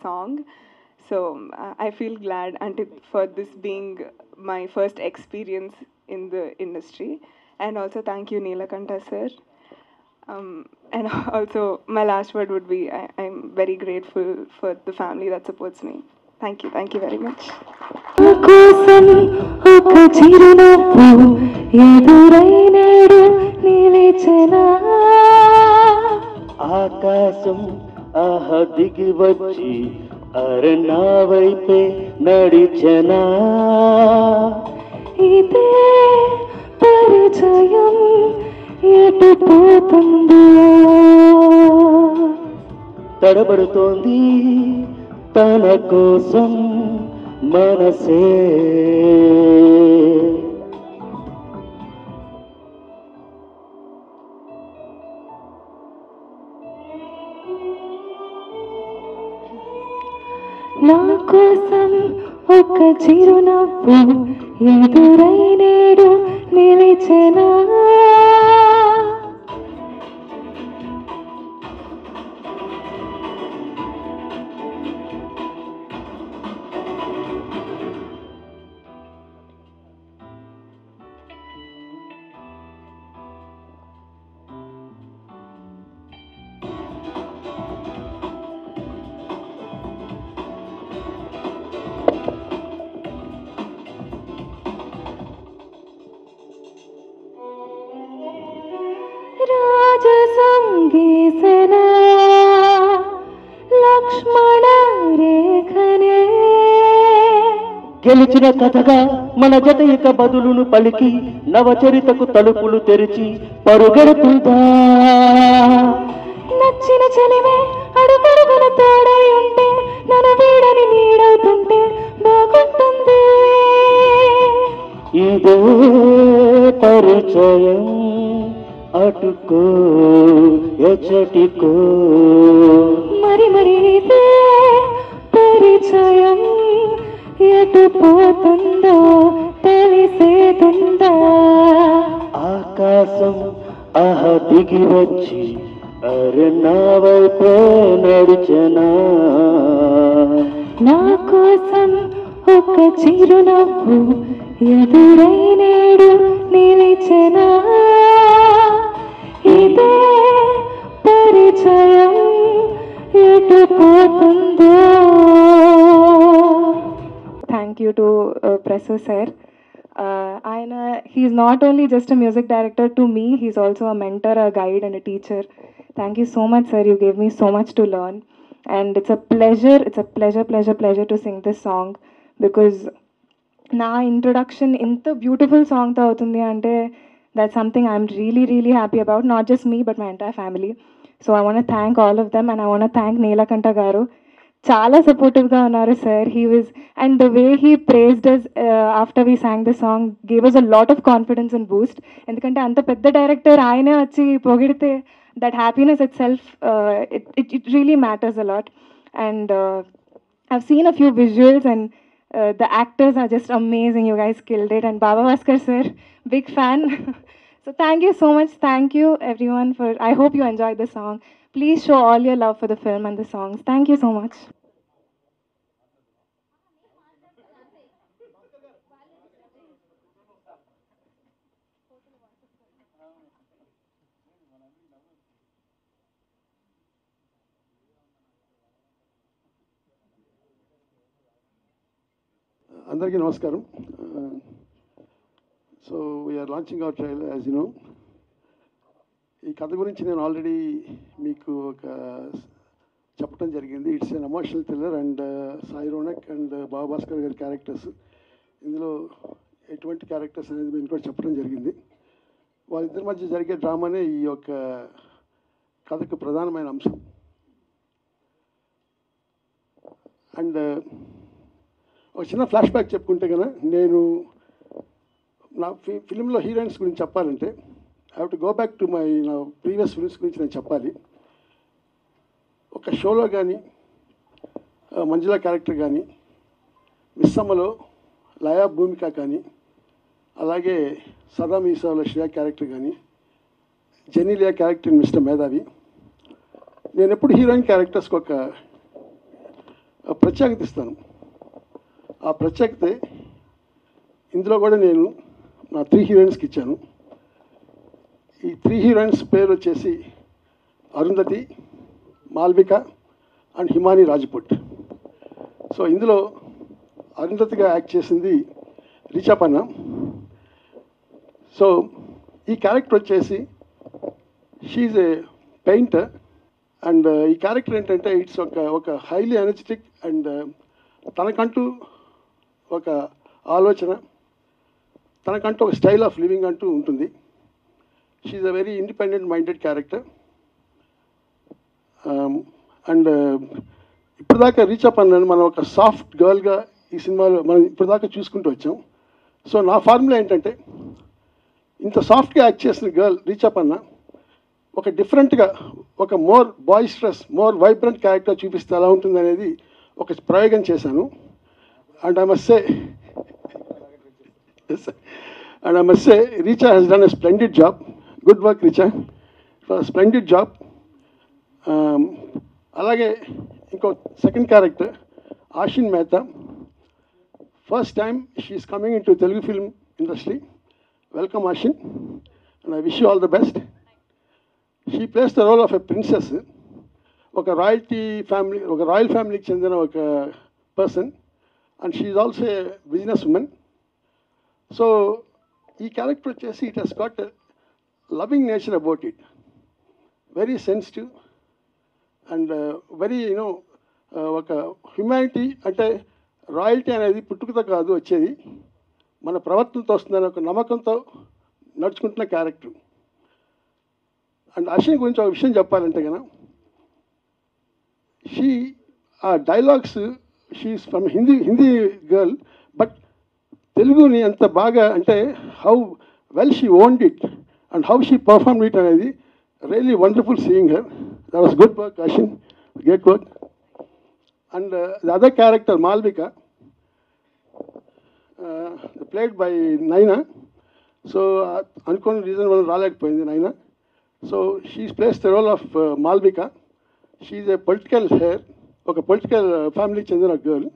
song. So I feel glad and for this being my first experience in the industry. And also thank you, Neelakanta sir. And also my last word would be I'm very grateful for the family that supports me. Thank you very much. కోసం ఒక చిరునవ్వు ఎదురైనడు నిలిచెనా ఆకాశం ఆహ దిగి వచ్చి అరణా వైపే నడిచెనా ఇదే పరిచయం ఎటు పోతుందో తడబడుతోంది తన కోసం మనసే నా కోసం ఒక చిరునవ్వు ఎదురైనేడు నిలిచెనా రాజసంగీసన లక్ష్మణ రేఖనే గెలిచిన కథగా మన జత ఇక బదులును పలికి నవచరితకు తలుపులు తెరిచి పరుగెడుతుందా నచ్చిన చలివే అడుగడుగున తోడై ఉంటే నన్ను వీడని నీడవుతుంటే బాగుంటుంది ఇదే పరిచయం అటుకో ఎచటికో మరి మరి ఇదే పరిచయం ఎటు పోతుందో తెలిసేతుందా ఆకాశం ఆహ దిగి వచ్చి అరణా వైపే నడిచెనా నా కోసం ఒక చిరునవ్వు ఎదురైనేడు నిలిచెనా ఇదే పరిచయం ఎటు పోతుందో Thank you to Presso sir. He's not only just a music director to me, he's also a mentor, a guide, and a teacher. Thank you so much, sir. You gave me so much to learn. And it's a pleasure to sing this song because na introduction inta beautiful song tho avutundi ante that's something I'm really happy about, not just me but my entire family. So I want to thank all of them and I want to thank Neelakanta garu. చాలా సపోర్టివ్గా ఉన్నారు sir. He was and the way he praised us after we sang the song gave us a lot of confidence and boost. ఎందుకంటే అంత పెద్ద director ఆయనే వచ్చి పొగిడితే that happiness itself it really matters a lot. And I've seen a few visuals and the actors are just amazing. You guys killed it. And Baba Bhaskar sir, big fan. So thank you so much. Thank you everyone for, I hope you enjoyed the song. Please show all your love for the film and the songs. Thank you so much. అందరికీ నమస్కారం. So we're launching our trailer as you know. ఈ కథ గురించి నేను already మీకు ఒక చెప్పడం జరిగింది. It's an emotional thriller and Sai Ronak and Baba Bhaskar గారి క్యారెక్టర్స్ ఇందులో ఎటువంటి క్యారెక్టర్స్ అనేది మేము కూడా చెప్పడం జరిగింది. వాళ్ళిద్దరి మధ్య జరిగే డ్రామానే ఈ యొక్క కథకు ప్రధానమైన అంశం. అండ్ ఒక చిన్న ఫ్లాష్ బ్యాక్ చెప్పుకుంటే కదా, నేను నా ఫిలింలో హీరోయిన్స్ గురించి చెప్పాలంటే I have to go back to నా ప్రీవియస్ ఫిలిమ్స్ గురించి నేను చెప్పాలి. ఒక షోలో కానీ మంజుల క్యారెక్టర్ కానీ, మిస్సమ్మలో లయా భూమిక కానీ, అలాగే సదా మీసాలో శ్రేయ క్యారెక్టర్ కానీ, జెనీలియా క్యారెక్టర్ మిస్టర్ మేధావి. నేను ఎప్పుడు హీరోయిన్ క్యారెక్టర్స్కి ప్రత్యేకత ఇస్తాను. ఆ ప్రత్యేకత ఇందులో కూడా నేను నా 3 హీరోయిన్స్కి ఇచ్చాను. ఈ 3 హీరోయిన్స్ పేరు వచ్చేసి Arundhati, Malvika and Himani Rajput. So ఇందులో అరుంధతిగా యాక్ట్ చేసింది రిచా పన్నా. సో ఈ క్యారెక్టర్ వచ్చేసి షీఈ్ ఏ పెయింటర్ అండ్ ఈ క్యారెక్టర్ ఏంటంటే ఇట్స్ ఒక హైలీ ఎనర్జెటిక్ అండ్ తనకంటూ ఒక ఆలోచన, తనకంటూ ఒక స్టైల్ ఆఫ్ లివింగ్ అంటూ ఉంటుంది. She's a very independent minded character. And ఇప్పటిదాకా రీచ్ అప్ అన్నాను మనం ఒక సాఫ్ట్ గర్ల్గా ఈ సినిమాలో మనం ఇప్పటిదాకా చూసుకుంటూ వచ్చాం. సో నా ఫార్ములా ఏంటంటే ఇంత సాఫ్ట్గా యాక్ట్ చేసిన గర్ల్ రీచ్ అప్ అన్న ఒక డిఫరెంట్గా ఒక more boisterous more vibrant character చూపిస్తే ఎలా ఉంటుంది అనేది ఒక ప్రయోగం చేశాను. And I must say Richa has done a splendid job. Good work Richa, splendid job. అలాగే ఇంకో second character Ashin Mehta. First time she's coming into Telugu film industry. Welcome Ashin and I wish you all the best. She plays the role of a princess. ఒక royal ఫ్యామిలీకి చెందిన ఒక person and she is also a business women. So ఈ character వచ్చేసి it has got loving nature about it, very sensitive and very ఒక humanity. అంటే royalty అనేది పుట్టుకతో కాదు వచ్చేది, మన ప్రవర్తనతో వస్తుందని ఒక నమ్మకంతో నడుచుకుంటున్న క్యారెక్టర్. అండ్ అశ్విన్ గురించి ఒక విషయం చెప్పాలంటే కనుక ఆ dialogues she's from Hindi girl, but తెలుగుని అంత బాగా అంటే how well she owned it and how she perform it అనేది really wonderful seeing her. That was good work Ashwin, great work. And the other character Malvika played by Naina. So అనుకోని reason వల్ల రాలేకపోయింది Naina. So she's plays the role of Malvika. She's a political heir, ఒక political ఫ్యామిలీకి చెందిన girl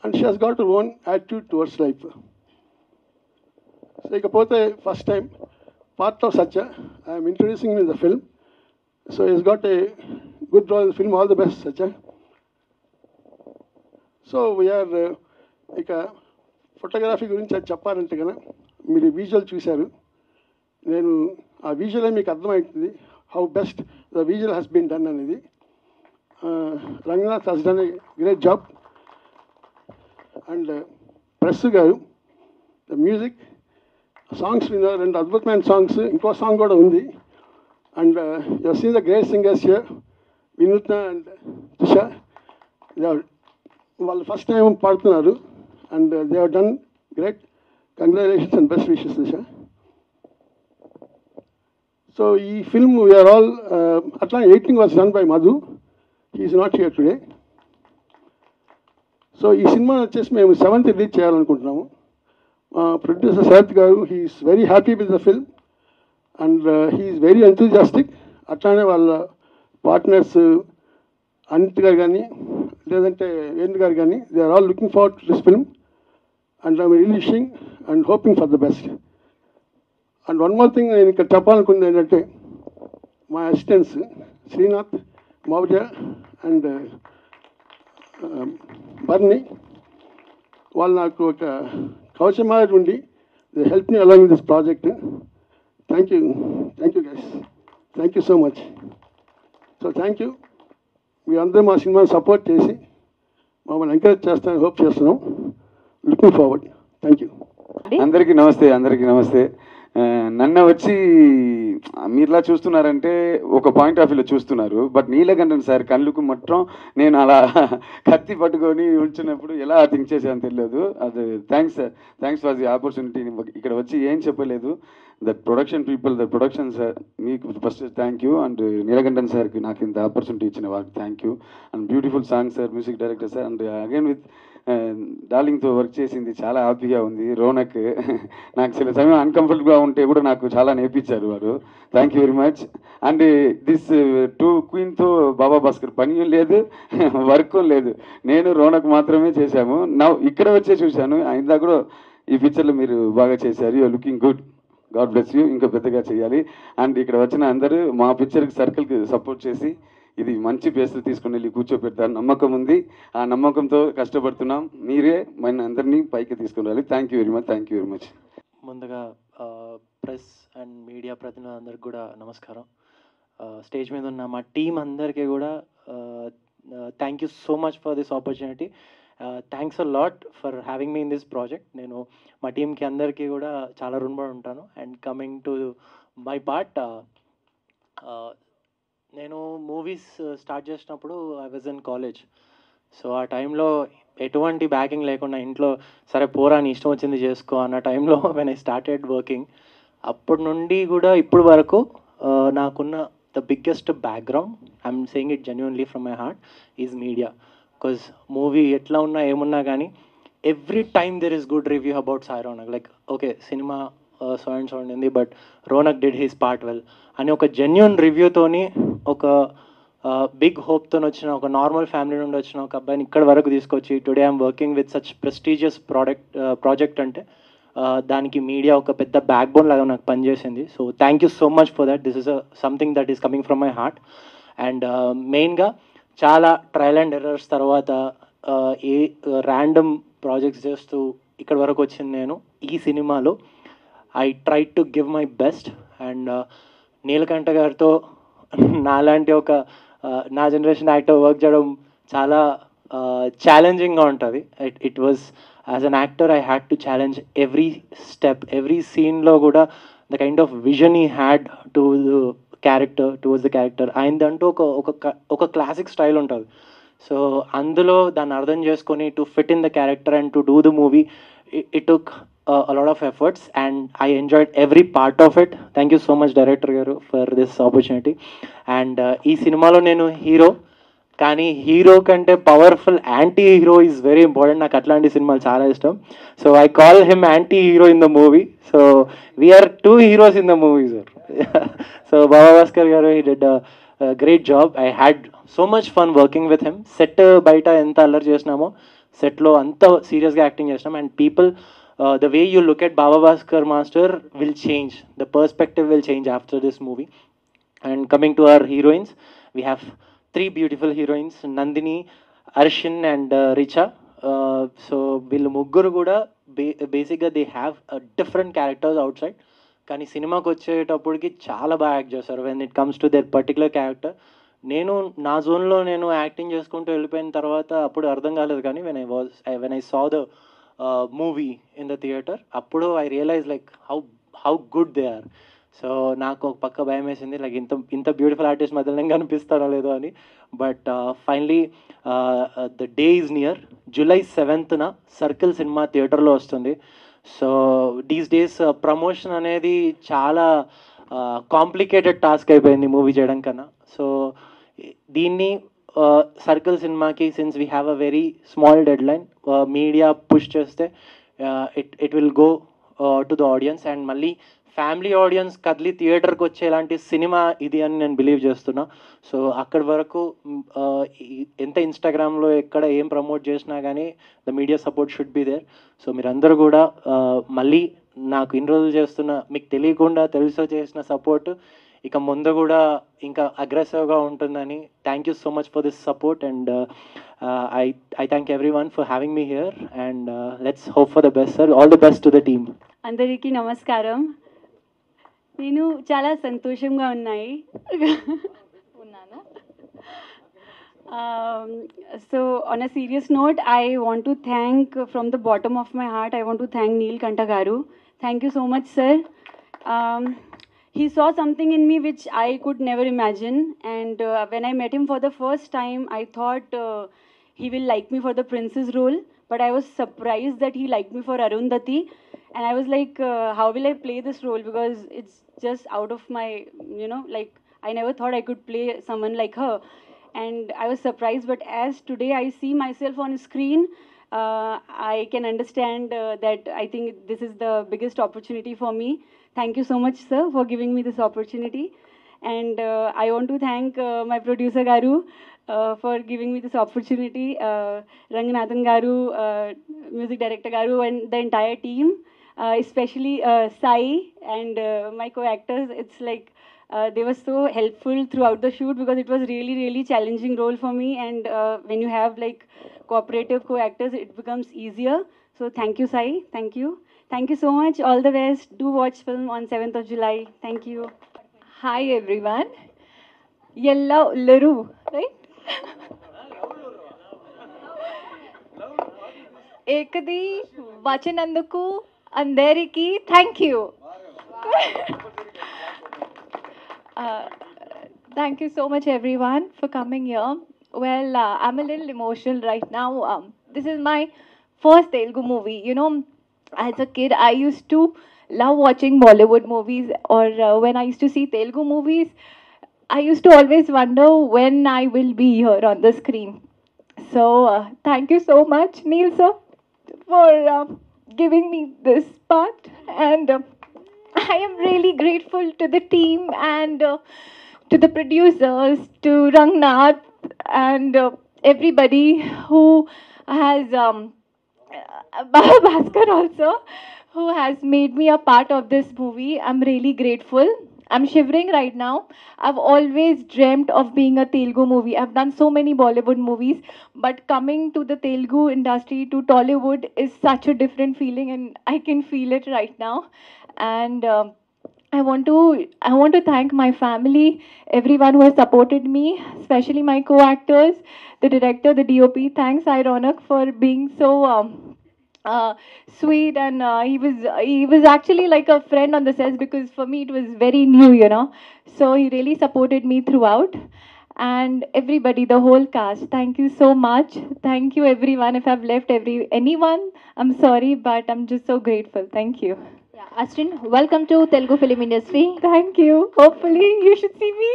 and she has got her own attitude towards life. So ఇకపోతే first time part of Satya, I'm introducing in the film. So he's got a good role in the film. All the best Satya. So we're ఇక photography గురించి అది చెప్పాలంటే కనుక మీరు visual చూశారు. నేను ఆ విజువలే మీకు అర్థమవుతుంది how best the visual has been done అనేది. Ranganath has done a great job. And press garu the music songs విన్నారు, 2 అద్భుతమైన సాంగ్స్, ఇంకో సాంగ్ కూడా ఉంది. And you seen the great singers here, Vinutna and Tusha. వాళ్ళు ఫస్ట్ టైం పాడుతున్నారు and they have done great. Congratulations and best wishes Tusha. So ఈ film we're all అట్లా editing was done by Madhu. He's not here today. So ఈ cinema వచ్చేసి మేము 7th release చేయాలనుకుంటున్నాము. Producer Sarath garu he's very happy with the film and he's very enthusiastic. అట్లానే వాళ్ళ partners Anith గారు కానీ లేదంటే వేణు గారు కానీ they are all looking forward to this film and I'm really wishing and hoping for the best. And one more thing నేను ఇక్కడ చెప్పాలనుకుంది ఏంటంటే మా అసిస్టెంట్స్ శ్రీనాథ్, మౌర్య అండ్ బర్ని, వాళ్ళు నాకు ఒక కవచమారి ఉండి they help me along this project. Thank you guys, thank you so much. So thank you. మీ అందరూ మా సినిమాని సపోర్ట్ చేసి మమ్మల్ని ఎంకరేజ్ చేస్తారని హోప్ చేస్తున్నాం. Looking forward. Thank you. అందరికీ నమస్తే. నన్ను వచ్చి మీరులా చూస్తున్నారంటే ఒక పాయింట్ ఆఫ్ వ్యూలో చూస్తున్నారు, బట్ నీలకంఠన్ సార్ కళ్ళకు మొత్తం నేను అలా కత్తి పట్టుకొని ఉంచినప్పుడు ఎలా థింక్ చేశాను తెలియదు. అది థ్యాంక్స్ ఫర్ ది ఆపర్చునిటీ. ఇక్కడ వచ్చి ఏం చెప్పలేదు. That production people, that production sir, మీకు first thank you. And Neelakantan సార్కి నాకు ఇంత ఆపర్చునిటీ ఇచ్చిన వాళ్ళకి thank you. And beautiful song sir, music director sir. And again with డార్లింగ్తో వర్క్ చేసింది చాలా హ్యాపీగా ఉంది. రోనక్ నాకు చిల సమయం అన్కంఫర్టబుల్గా ఉంటే కూడా నాకు చాలా నేర్పించారు వారు. Thank you very much. And this too క్వీన్తో బాబా భాస్కర్ పని లేదు, వర్క్ లేదు. నేను రోనక్ మాత్రమే చేశాము. నా ఇక్కడ వచ్చే చూశాను. ఇందాక కూడా ఈ పిక్చర్లో మీరు బాగా చేశారు. You're looking good. God bless you. ఇంకా పెద్దగా చేయాలి. అండ్ ఇక్కడ వచ్చిన అందరూ మా పిక్చర్కి సర్కిల్కి సపోర్ట్ చేసి ఇది మంచి ప్లేస్లో తీసుకుని వెళ్ళి కూర్చోపెడతారు నమ్మకం ఉంది. ఆ నమ్మకంతో కష్టపడుతున్నాం. మీరే మన అందరినీ పైకి తీసుకుని రావాలి. Thank you very much. Thank you very much. ముందుగా ప్రెస్ అండ్ మీడియా ప్రతినిధులందరికీ కూడా నమస్కారం. స్టేజ్ మీద ఉన్న మా టీం అందరికీ కూడా thank you so much for this opportunity. Thanks a lot for having me in this project. నేను మా టీంకి అందరికీ కూడా చాలా రుణపడి ఉంటాను. And coming to my part, నేను మూవీస్ స్టార్ట్ చేసినప్పుడు I was in college. So ఆ టైంలో ఎటువంటి బ్యాకింగ్ లేకుండా ఇంట్లో సరే పోరా నీ ఇష్టం వచ్చింది చేసుకో అన్న టైంలో వెన్ ఐ స్టార్టెడ్ వర్కింగ్, అప్పటి నుండి కూడా ఇప్పుడు వరకు నాకున్న the biggest background, I'm saying it genuinely from my heart, is media. Because movie ఎట్లా ఉన్నా ఏమున్నా కానీ every time there is good review about Sai Ronak. Like okay సినిమా సో అండ్ సో ఉండింది but Ronak did his part well అని ఒక genuine రివ్యూతోని, ఒక big హోప్తో వచ్చిన, ఒక నార్మల్ ఫ్యామిలీ నుండి వచ్చిన ఒక అబ్బాయిని ఇక్కడ వరకు తీసుకొచ్చి today I'm working with such prestigious project అంటే దానికి మీడియా ఒక పెద్ద బ్యాక్ బోన్ లాగా నాకు పనిచేసింది. So thank you so much for that. This is something that is coming from my heart. And మెయిన్గా చాలా ట్రయల్ అండ్ ఎర్రర్స్ తర్వాత ఏ ర్యాండమ్ ప్రాజెక్ట్స్ చేస్తూ ఇక్కడ వరకు వచ్చింది నేను. ఈ సినిమాలో I try to give my best. And Neelakanta గారితో నాలాంటి ఒక నా జనరేషన్ యాక్టర్ వర్క్ చేయడం చాలా ఛాలెంజింగ్గా ఉంటుంది. It was as an actor I had to challenge every step, every సీన్లో కూడా the kind of vision he had to towards the character. ఆయనదంటూ ఒక క్లాసిక్ స్టైల్ ఉంటుంది. సో అందులో దాన్ని అర్థం చేసుకొని to fit in the character and to do the movie, it took a lot of efforts and I enjoyed every part of it. Thank you so much director garu for this opportunity. And ee cinemalo nenu hero కానీ hero కంటే powerful anti hero is very important. నాకు అట్లాంటి సినిమాలు చాలా ఇష్టం. So I call him anti hero in the movie. So we're 2 heroes in the movie, sir. So Baba Bhaskar garu he did a great job. I had so much fun working with him. Set బయట ఎంత అల్లరి చేసినామో సెట్లో అంత సీరియస్గా acting చేసినాం. And people the way you look at Baba Bhaskar Master will change. The perspective will change after this movie. And coming to our heroines, we have 3 beautiful heroines, Nandini, Arshin and Richa. So వీళ్ళు ముగ్గురు కూడా బేసిక్గా they have different characters out side, కానీ సినిమాకి వచ్చేటప్పటికి చాలా బాగా act చేస్తారు when it comes to their particular character. నేను నా జోన్లో నేను యాక్టింగ్ చేసుకుంటూ వెళ్ళిపోయిన తర్వాత అప్పుడు అర్థం కాలేదు, కానీ when I saw the movie in the theatre అప్పుడు I realise like how good they are. So నాకు ఒక పక్క భయం వేసింది, లైక్ ఇంత బ్యూటిఫుల్ ఆర్టిస్ట్ మధ్యలో నేను కనిపిస్తానో లేదో అని. But finally the day is near. July 7th circle cinema థియేటర్లో వస్తుంది. సో దీస్ డేస్ ప్రమోషన్ అనేది చాలా కాంప్లికేటెడ్ టాస్క్ అయిపోయింది మూవీ చేయడం కన్నా. సో దీన్ని సర్కిల్ సినిమాకి since we have a very small deadline, media push చేస్తే it will go to the audiences and మళ్ళీ ఫ్యామిలీ ఆడియన్స్ కదిలి థియేటర్కి వచ్చేలాంటి సినిమా ఇది అని నేను బిలీవ్ చేస్తున్నా. సో అక్కడి వరకు ఎంత ఇన్స్టాగ్రామ్లో ఎక్కడ ఏం ప్రమోట్ చేసినా కానీ the media support should be there. So మీరందరూ కూడా మళ్ళీ నాకు ఇన్ని రోజులు చేస్తున్న, మీకు తెలియకుండా తెలుసో చేసిన సపోర్ట్ ఇక ముందు కూడా ఇంకా అగ్రెసివ్గా ఉంటుందని. Thank you so much for this support and I thank everyone for having me here and let's hope for the best, sir. All the best to the team. అందరికీ నమస్కారం. నేను చాలా సంతోషంగా ఉన్నాను. So on a serious note, I want to thank from the bottom of my heart, I want to thank Neelkantha garu. Thank you so much, sir. He saw something in me which I could never imagine, and when I met him for the first time, I thought he will like me for the princess role, but I was surprised that he liked me for Arundhati, and I was like, how will I play this role, because it's just out of my, like I never thought I could play someone like her, and I was surprised. But as today I see myself on screen, I can understand that I think this is the biggest opportunity for me. Thank you so much, sir, for giving me this opportunity. And I want to thank my producer Garu for giving me this opportunity, Ranganathan Garu, music director Garu, and the entire team, especially Sai and my co-actors. It's like they were so helpful throughout the shoot because it was really, really challenging role for me. And when you have like cooperative co-actors, it becomes easier. So thank you, Sai. Thank you. Thank you so much. All the best. Do watch film on 7th of July. Thank you. Hi everyone. Yellow Laru, right? ఏకది వచ్చినందుకు అందరికీ thank you. Thank you so much everyone for coming here. Well, I'm a little emotional right now. This is my first Telugu movie. You know, as a kid, I used to love watching Bollywood movies, or when I used to see Telugu movies, I used to always wonder when I will be here on the screen. So, thank you so much, Neil sir, for giving me this part. And I am really grateful to the team and to the producers, to Rangnath, and everybody who has Bhaskar also, who has made me a part of this movie. I'm really grateful. I'm shivering right now. I've always dreamt of being a Telugu movie. I've done so many Bollywood movies, but coming to the Telugu industry, to Tollywood, is such a different feeling, and I can feel it right now. And I want to thank my family, everyone who has supported me, especially my co-actors, the director, the DOP. Thanks, Ironak, for being so sweet, and he was actually like a friend on the sets, because for me it was very new, you know. So he really supported me throughout. And everybody, the whole cast, thank you so much. Thank you everyone. If I've left anyone, I'm sorry, but I'm just so grateful. Thank you. Yeah, Ashton, welcome to Telugu film industry. Thank you. Hopefully you should see me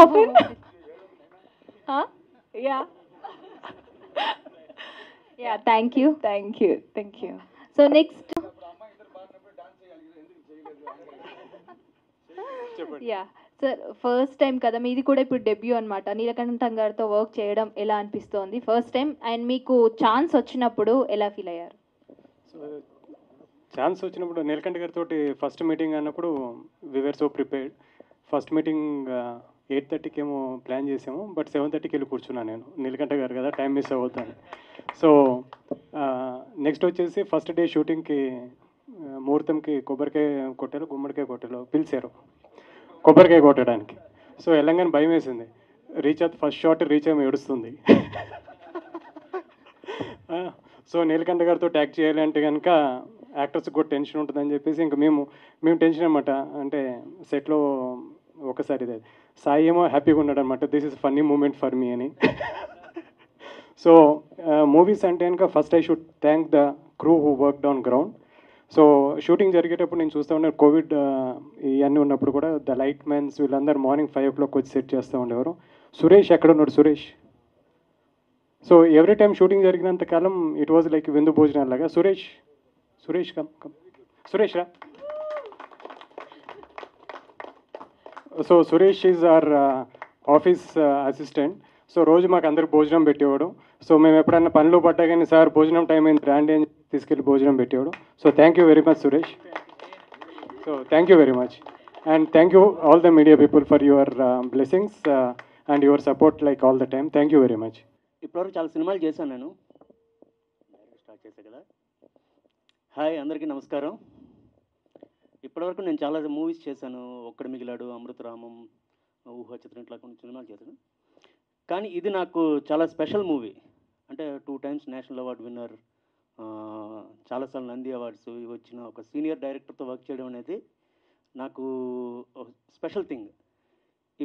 often. Huh? Yeah. Yeah, thank you. Thank you. Thank you. So next, yeah sir, first time కదా మీది కూడా, ఇప్పుడు debut అనమాట. నీలకంఠం గారితో work చేయడం ఎలా అనిపిస్తోంది first time? And మీకు ఛాన్స్ వచ్చినప్పుడు ఎలా ఫీల్ అయ్యారు? సో ఛాన్స్ వచ్చినప్పుడు నీలకంఠ గారితో ఫస్ట్ మీటింగ్ అన్నప్పుడు we were so prepared. First meeting 8:30కి ఏమో ప్లాన్ చేసాము, బట్ 7:30కి వెళ్ళి కూర్చున్నాను నేను. నీలకంఠ గారు కదా, టైం మిస్ అవ్వద్దని. సో నెక్స్ట్ వచ్చేసి ఫస్ట్ డే షూటింగ్కి ముహూర్తంకి కొబ్బరికాయ కొట్టారు, గుమ్మడికాయ కొట్టారు, పిలిచారు కొబ్బరికాయ కొట్టడానికి. సో వెళ్ళంగానే భయం వేసింది. ఫస్ట్ షాట్ రీచ్ అయ్యి ఏడుస్తుంది. సో నీలకంఠ గారితో ట్యాక్ చేయాలి అంటే కనుక యాక్టర్స్కి కూడా టెన్షన్ ఉంటుందని చెప్పేసి ఇంకా మేము టెన్షన్ అనమాట. అంటే సెట్లో ఒకసారి ఇదే సాయి ఏమో హ్యాపీగా ఉన్నాడు అనమాట, this is funny moment for me అని. సో మూవీస్ అంటే కనుక first I should thank the crew who worked on ground. So shooting జరిగేటప్పుడు నేను చూస్తూ ఉన్నాను, కోవిడ్ ఇవన్నీ ఉన్నప్పుడు కూడా ద లైట్ మ్యాన్స్ వీళ్ళందరూ మార్నింగ్ 5 o'clock వచ్చి సెట్ చేస్తూ ఉండేవారు. సురేష్ ఎక్కడ ఉన్నాడు? Suresh. So every time shooting జరిగినంత కాలం ఇట్ వాజ్ లైక్ విందు భోజనాలు లాగా. సురేష్ కమ్ సురేష్ రా. So Suresh is our office assistant. So రోజు మాకు అందరికి భోజనం పెట్టేవాడు. సో మేము ఎప్పుడన్నా పనులు పడ్డా కానీ సార్ భోజనం టైం అయింది రాండి అని తీసుకెళ్ళి భోజనం పెట్టేవాడు. So thank you very much Suresh. So thank you very much. And thank you all the media people for your blessings and your support like all the time. Thank you very much. ఇప్పటివరకు చాలా సినిమాలు చేశాను నేను. Start చేశాను కదా. Hi, అందరికీ నమస్కారం. ఇప్పటివరకు నేను చాలా మూవీస్ చేశాను. ఒక్కడు మిగిలాడు, అమృతరామం, ఊహా చిత్రం, ఇట్లా కొన్ని సినిమాలు చేశాను. కానీ ఇది నాకు చాలా స్పెషల్ మూవీ. అంటే 2 times నేషనల్ అవార్డు విన్నర్, చాలాసార్లు నంది అవార్డ్స్ ఇవి వచ్చిన ఒక సీనియర్ డైరెక్టర్తో వర్క్ చేయడం అనేది నాకు స్పెషల్ థింగ్.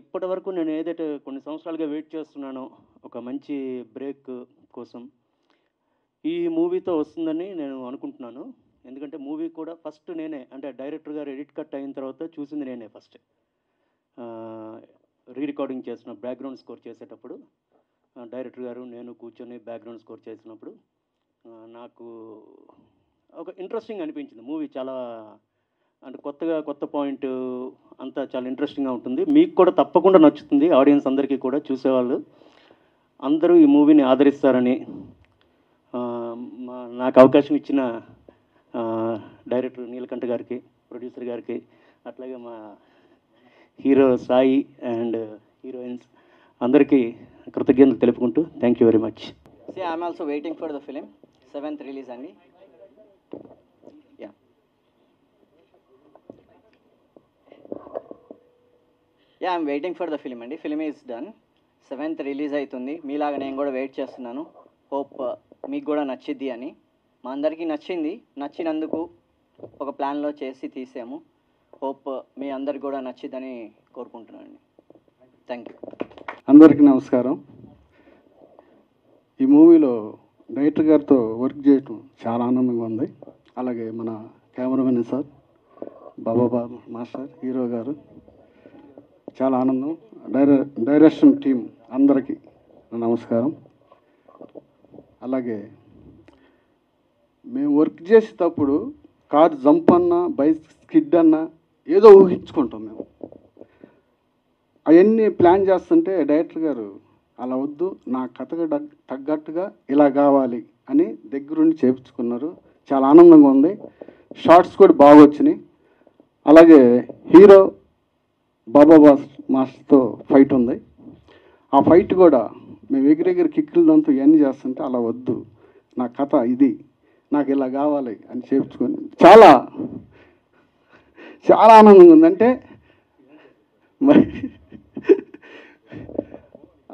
ఇప్పటి వరకు నేను ఏదైతే కొన్ని సంవత్సరాలుగా వెయిట్ చేస్తున్నానో ఒక మంచి బ్రేక్ కోసం, ఈ మూవీతో వస్తుందని నేను అనుకుంటున్నాను. ఎందుకంటే మూవీ కూడా ఫస్ట్ నేనే, అంటే డైరెక్టర్ గారు ఎడిట్ కట్ అయిన తర్వాత చూసింది నేనే. ఫస్ట్ రికార్డింగ్ చేసిన బ్యాక్గ్రౌండ్ స్కోర్ చేసేటప్పుడు డైరెక్టర్ గారు నేను కూర్చొని బ్యాక్గ్రౌండ్ స్కోర్ చేసినప్పుడు నాకు ఒక ఇంట్రెస్టింగ్ అనిపించింది మూవీ. చాలా అంటే కొత్త పాయింట్ అంతా చాలా ఇంట్రెస్టింగ్గా ఉంటుంది. మీకు కూడా తప్పకుండా నచ్చుతుంది, ఆడియన్స్ అందరికీ కూడా, చూసేవాళ్ళు అందరూ ఈ మూవీని ఆదరిస్తారని, నాకు అవకాశం ఇచ్చిన డైరెక్టర్ నీలకంఠ గారికి, ప్రొడ్యూసర్ గారికి, అట్లాగే మా హీరో సాయి అండ్ హీరోయిన్స్ అందరికీ కృతజ్ఞతలు తెలుపుకుంటూ thank you very much. I'm also waiting for the film. 7th release అండి. I'm waiting for the film అండి. Film is done. 7th release అవుతుంది. మీలాగా నేను కూడా వెయిట్ చేస్తున్నాను. హోప్ మీకు కూడా నచ్చిద్ది అని. మా అందరికీ నచ్చింది. నచ్చినందుకు ఒక ప్లాన్లో చేసి తీసాము. హోప్ మీ అందరికి కూడా నచ్చిద్దని కోరుకుంటున్నాను అండి. Thank you. అందరికీ నమస్కారం. ఈ మూవీలో డైరెక్టర్ గారితో వర్క్ చేయటం చాలా ఆనందంగా ఉంది. అలాగే మన కెమెరామెన్ సార్, బాబా మాస్టర్, హీరో గారు, చాలా ఆనందం. డైరెక్షన్ టీం అందరికీ నమస్కారం. అలాగే మేము వర్క్ చేసేటప్పుడు కార్ జంప్ అన్నా, బైక్ స్కిడ్ అన్నా ఏదో ఊహించుకుంటాం మేము. అవన్నీ ప్లాన్ చేస్తుంటే డైరెక్టర్ గారు అలా వద్దు, నా కథకు తగ్గట్టుగా ఇలా కావాలి అని దగ్గరుండి చేయించుకున్నారు. చాలా ఆనందంగా ఉంది. షార్ట్స్ కూడా బాగా వచ్చినాయి. అలాగే హీరో బాబా మాస్టర్తో ఫైట్ ఉంది. ఆ ఫైట్ కూడా మేము ఎగిరెగిరి కిక్కులు దాంతో ఇవన్నీ చేస్తుంటే అలా వద్దు, నా కథ ఇది, నాకు ఇలా కావాలి అని చేయించుకొని చాలా చాలా ఆనందంగా ఉందంటే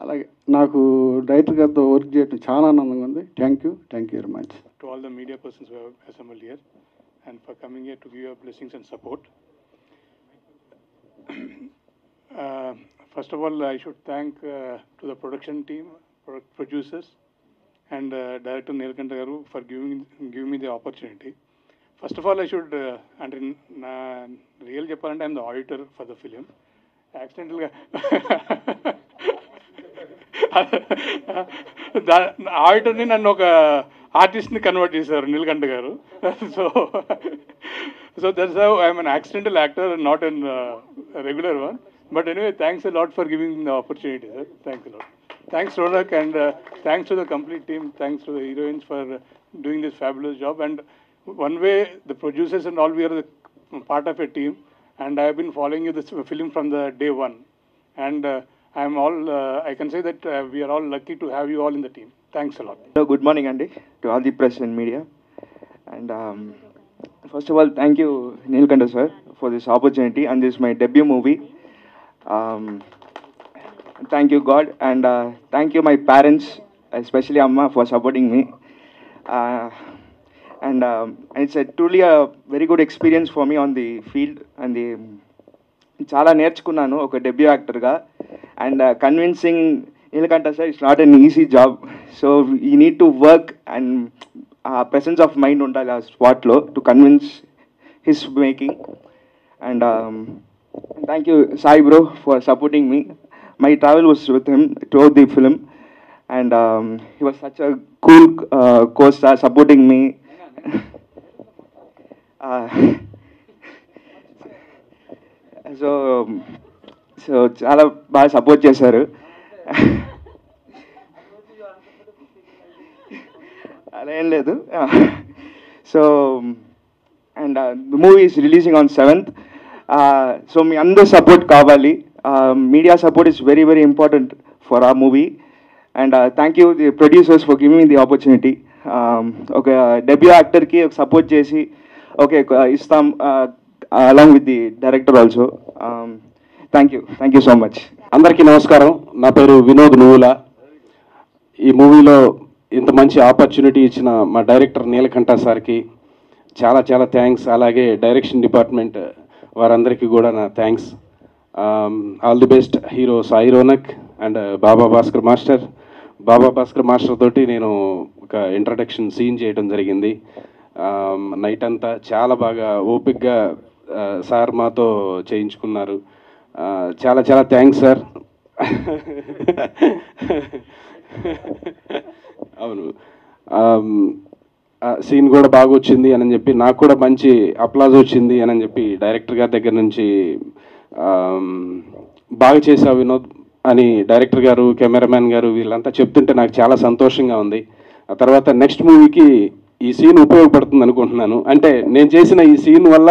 అలాగే నాకు డైరెక్టర్ గారితో వర్క్ చేయడం చాలా ఆనందంగా ఉంది. Thank you very much. To all the media persons who have assembled here and for coming here to give your blessings and support. First of all, I should thank to the production team, producers and director Neelkantha Garu for giving me the opportunity. First of all, I should and in real Japan, I am the auditor for the film. Accidentally ఆడిటర్ని నన్ను ఒక ఆర్టిస్ట్ని convert చేశారు నీలకంఠ గారు. So that's how I'm an accidental actor, not an regular one. But anyway, thanks a lot for giving the opportunity sir. Thanks a lot. Thanks Ronak and thanks to the complete team. Thanks to the heroines for doing this fabulous job. And one way, the producers and all, we are the part of a team. And I have been following you this film from the day one. And I can say that we are all lucky to have you all in the team. Thanks a lot. Hello, good morning, Andy, to all the press and media. And first of all, thank you, Neelkantha sir, for this opportunity. And this is my debut movie. Thank you, God. And thank you, my parents, especially Amma, for supporting me. And it's truly a very good experience for me on the field. And చాలా నేర్చుకున్నాను ఒక debut యాక్టర్గా. And convincing Neelakanta sir it's not an easy job. So you need to work and presence of mind ఉండాలి ఆ స్పాట్లో to convince his making. And thank you Sai bro for supporting me. My travel was with him throughout the film and he was such a cool co-star supporting me. So చాలా బాగా support చేశారు. అలా ఏం లేదు. So and the movie is releasing on 7th. So మీ అందరూ support కావాలి. Media support is very very important for a movie. And thank you the producers for giving the opportunity. ఒక డెబ్యూ యాక్టర్కి సపోర్ట్ చేసి ఓకే ఇస్తాం along with the director also. Thank you so much. అందరికీ నమస్కారం. నా పేరు వినోద్ నువ్వుల. ఈ మూవీలో ఇంత మంచి ఆపర్చునిటీ ఇచ్చిన మా డైరెక్టర్ నీలకంఠ సార్కి చాలా చాలా థ్యాంక్స్. అలాగే డైరెక్షన్ డిపార్ట్మెంట్ వారందరికీ కూడా నా thanks. All the best hero Sai Ronak and Baba Bhaskar master. Baba Bhaskar master తోటి నేను ఒక ఇంట్రడక్షన్ సీన్ చేయడం జరిగింది. నైట్ అంతా చాలా బాగా ఓపిక్గా సార్ మాతో చేయించుకున్నారు. చాలా చాలా థ్యాంక్స్ సార్. అవును, సీన్ కూడా బాగా వచ్చింది అని చెప్పి నాకు కూడా మంచి అప్లాజ్ వచ్చింది అని చెప్పి డైరెక్టర్ గారి దగ్గర నుంచి బాగా చేసావు వినోద్ అని డైరెక్టర్ గారు కెమెరామ్యాన్ గారు వీళ్ళంతా చెప్తుంటే నాకు చాలా సంతోషంగా ఉంది. ఆ తర్వాత నెక్స్ట్ మూవీకి ఈ సీన్ ఉపయోగపడుతుంది అనుకుంటున్నాను. అంటే నేను చేసిన ఈ సీన్ వల్ల